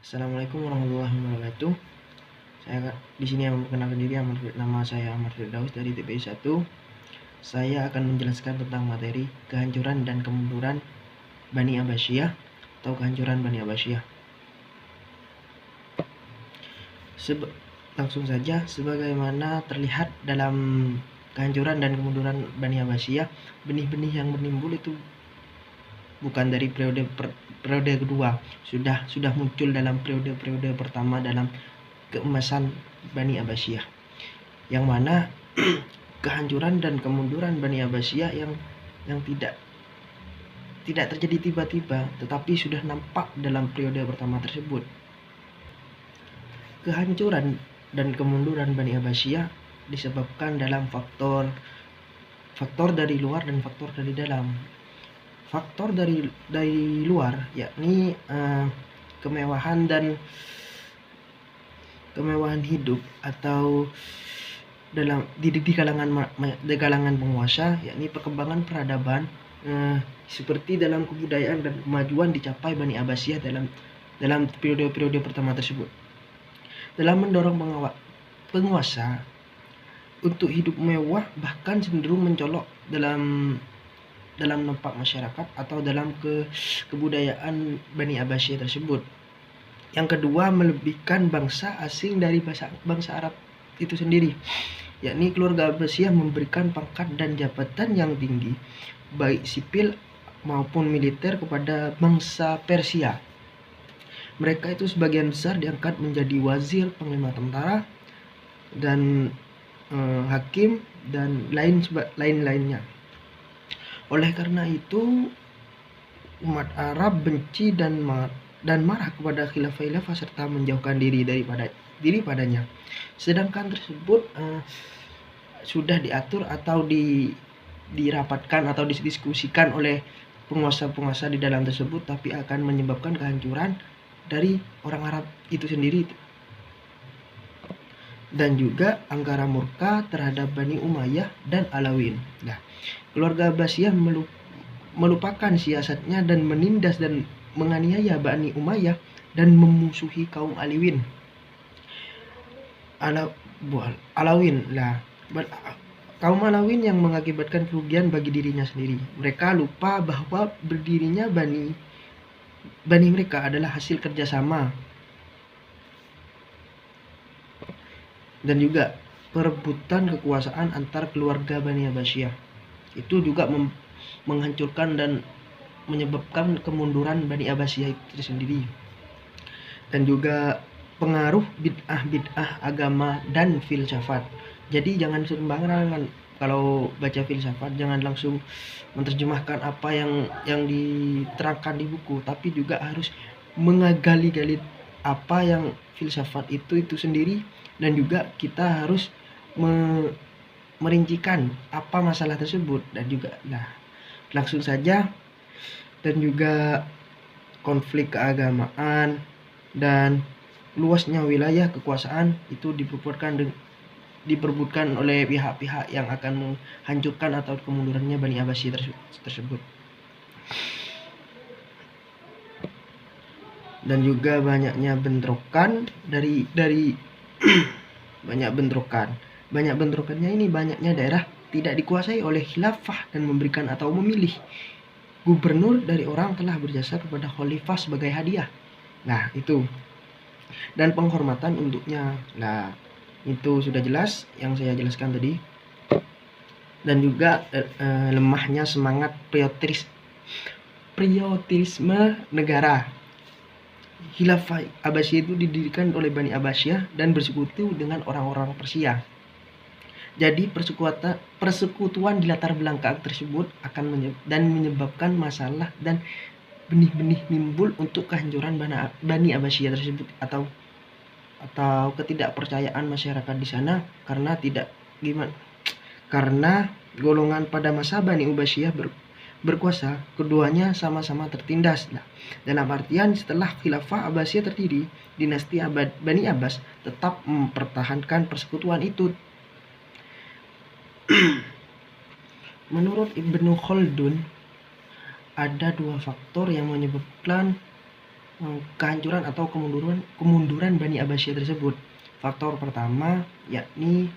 Assalamualaikum warahmatullahi wabarakatuh. Saya di sini yang memperkenalkan diri, nama saya Ahmad Firdaus dari TPI 1. Saya akan menjelaskan tentang materi kehancuran dan kemunduran Bani Abbasiyah atau kehancuran Bani Abbasiyah. Langsung saja, sebagaimana terlihat dalam kehancuran dan kemunduran Bani Abbasiyah, benih-benih yang menimbul itu bukan dari periode kedua, sudah muncul dalam periode pertama dalam keemasan Bani Abbasiyah, yang mana kehancuran dan kemunduran Bani Abbasiyah yang tidak terjadi tiba-tiba, tetapi sudah nampak dalam periode pertama tersebut. Kehancuran dan kemunduran Bani Abbasiyah disebabkan dalam faktor dari luar dan faktor dari dalam. Faktor dari luar yakni kemewahan hidup atau di kalangan penguasa, yakni perkembangan peradaban seperti dalam kebudayaan dan kemajuan dicapai Bani Abbasiyah dalam periode pertama tersebut, dalam mendorong penguasa untuk hidup mewah, bahkan cenderung mencolok dalam nampak masyarakat atau dalam kebudayaan Bani Abbasiyah tersebut. Yang kedua, melebihkan bangsa asing dari bangsa Arab itu sendiri, yakni keluarga Abbasiyah memberikan pangkat dan jabatan yang tinggi baik sipil maupun militer kepada bangsa Persia. Mereka itu sebagian besar diangkat menjadi wazir, panglima tentara, dan hakim dan lain-lainnya. Oleh karena itu, umat Arab benci dan marah kepada khilafah serta menjauhkan diri padanya. Sedangkan tersebut sudah diatur atau dirapatkan atau didiskusikan oleh penguasa-penguasa di dalam tersebut, tapi akan menyebabkan kehancuran dari orang Arab itu sendiri, dan juga angkara murka terhadap Bani Umayyah dan Alawin. Nah, keluarga Abbasiyah melupakan siasatnya dan menindas dan menganiaya Bani Umayyah dan memusuhi kaum Alawin. Kaum Alawin yang mengakibatkan kerugian bagi dirinya sendiri. Mereka lupa bahwa berdirinya Bani mereka adalah hasil kerjasama dan juga perebutan kekuasaan antar keluarga Bani Abbasiyah. Itu juga menghancurkan dan menyebabkan kemunduran Bani Abbasiyah itu sendiri. Dan juga pengaruh bid'ah agama dan filsafat. Jadi jangan sembarangan kalau baca filsafat, jangan langsung menerjemahkan apa yang diterangkan di buku, tapi juga harus mengali-gali apa yang filsafat itu sendiri, dan juga kita harus merincikan apa masalah tersebut. Dan juga langsung saja, dan juga konflik keagamaan dan luasnya wilayah kekuasaan itu diperbutkan oleh pihak-pihak yang akan menghancurkan atau kemundurannya Bani Abbasiyah tersebut. Dan juga banyaknya bentrokan dari banyak bentrokannya ini, banyaknya daerah tidak dikuasai oleh khilafah dan memberikan atau memilih gubernur dari orang telah berjasa kepada khalifah sebagai hadiah. Nah, itu. Dan penghormatan untuknya. Nah, itu sudah jelas yang saya jelaskan tadi. Dan juga lemahnya semangat patriotisme negara. Khilafah Abbasiyah itu didirikan oleh Bani Abbasiyah dan bersekutu dengan orang-orang Persia. Jadi persekutuan di latar belakang tersebut akan menyebabkan masalah dan benih-benih nimbul untuk kehancuran Bani Abbasiyah tersebut atau ketidakpercayaan masyarakat di sana karena golongan pada masa Bani Abbasiyah berkuasa, keduanya sama-sama tertindas. Nah, dalam artian setelah khilafah Abbasiyah terdiri, dinasti Bani Abbas tetap mempertahankan persekutuan itu. Menurut Ibnu Khaldun, ada dua faktor yang menyebabkan kehancuran atau kemunduran Bani Abbasiyah tersebut. Faktor pertama yakni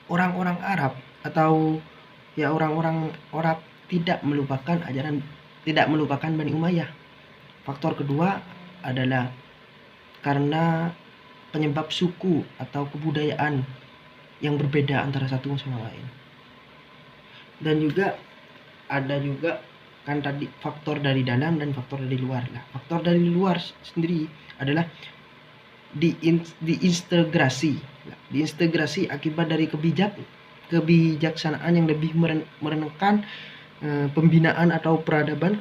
orang-orang Arab atau orang-orang Arab tidak melupakan Bani Umayyah. Faktor kedua adalah karena penyebab suku atau kebudayaan yang berbeda antara satu sama lain. Dan juga ada juga kan tadi faktor dari dalam dan faktor dari luar. Nah, faktor dari luar sendiri adalah diintegrasi akibat dari kebijaksanaan yang lebih merenungkan pembinaan atau peradaban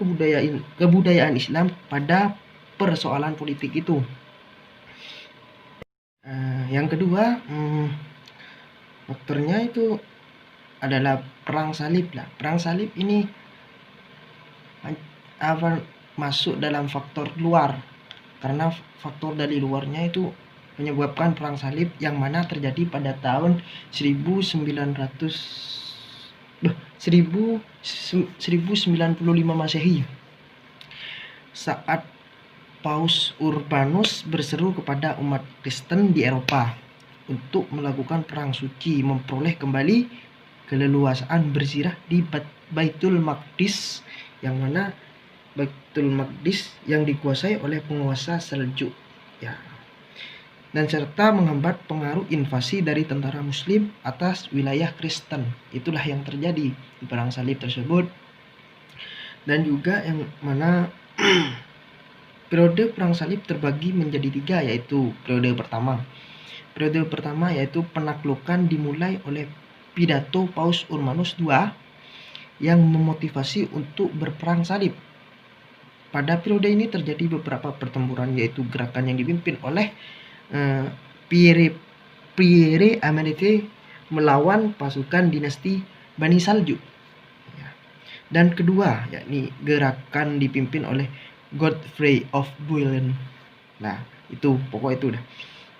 kebudayaan Islam pada persoalan politik itu. Yang kedua, faktornya itu adalah perang salib lah. Perang salib ini masuk dalam faktor luar, karena faktor dari luarnya itu menyebabkan perang salib yang mana terjadi pada tahun 1095 Masehi, saat Paus Urbanus berseru kepada umat Kristen di Eropa untuk melakukan perang suci, memperoleh kembali keleluasaan berzirah di Baitul Maqdis, yang mana Baitul Maqdis yang dikuasai oleh penguasa Seljuk, ya, dan serta menghambat pengaruh invasi dari tentara Muslim atas wilayah Kristen. Itulah yang terjadi di perang salib tersebut. Dan juga yang mana periode perang salib terbagi menjadi 3, yaitu periode pertama yaitu penaklukan dimulai oleh pidato Paus Urbanus II yang memotivasi untuk berperang salib. Pada periode ini terjadi beberapa pertempuran, yaitu gerakan yang dipimpin oleh Pierre Amenete melawan pasukan dinasti Bani Saljuk. Dan kedua, yakni gerakan dipimpin oleh Godfrey of Bouillon. Nah, itu pokok itu dah.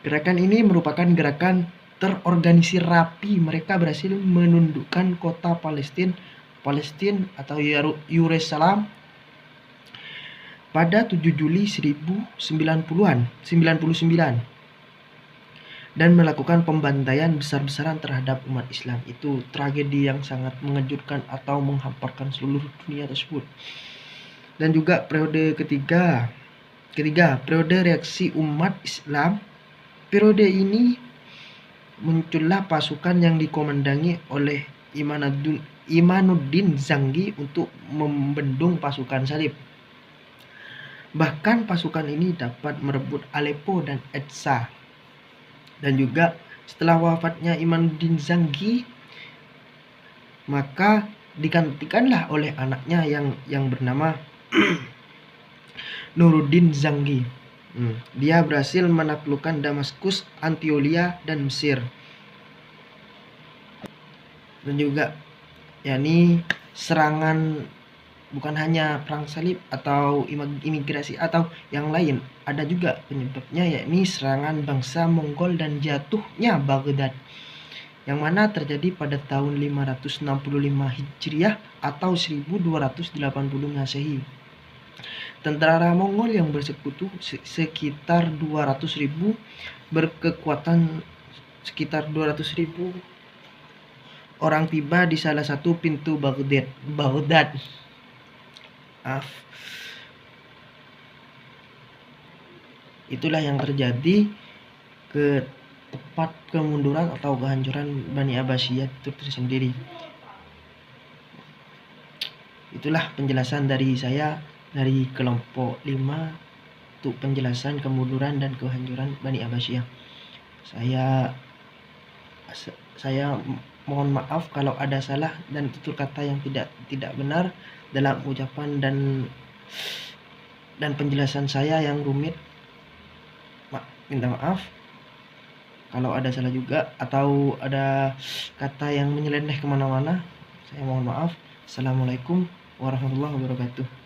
Gerakan ini merupakan gerakan terorganisir rapi. Mereka berhasil menundukkan kota Palestina atau Yerusalem pada 7 Juli 1099 dan melakukan pembantaian besar-besaran terhadap umat Islam. Itu tragedi yang sangat mengejutkan atau menghamparkan seluruh dunia tersebut. Dan juga periode ketiga, periode reaksi umat Islam. Periode ini muncullah pasukan yang dikomandangi oleh Imanuddin Zangi untuk membendung pasukan salib. Bahkan pasukan ini dapat merebut Aleppo dan Edsa. Dan juga setelah wafatnya Imanuddin Zangi, maka digantikanlah oleh anaknya yang bernama Nuruddin Zangi. Dia berhasil menaklukkan Damaskus, Antiolia, dan Mesir. Dan juga yakni serangan, bukan hanya perang salib atau imigrasi atau yang lain, ada juga penyebabnya, yakni serangan bangsa Mongol dan jatuhnya Baghdad, yang mana terjadi pada tahun 565 Hijriah atau 1280 Masehi. Tentara Mongol yang bersekutu sekitar 200.000 berkekuatan sekitar 200.000 orang tiba di salah satu pintu Baghdad. Itulah yang terjadi tepat kemunduran atau kehancuran Bani Abbasiyah itu tersendiri. Itulah penjelasan dari saya dari kelompok 5 untuk penjelasan kemunduran dan kehancuran Bani Abbasiyah. Saya mohon maaf kalau ada salah dan tutur kata yang tidak benar dalam ucapan dan penjelasan saya yang rumit. Minta maaf kalau ada salah juga atau ada kata yang menyeleneh kemana-mana. Saya mohon maaf. Assalamualaikum warahmatullahi wabarakatuh.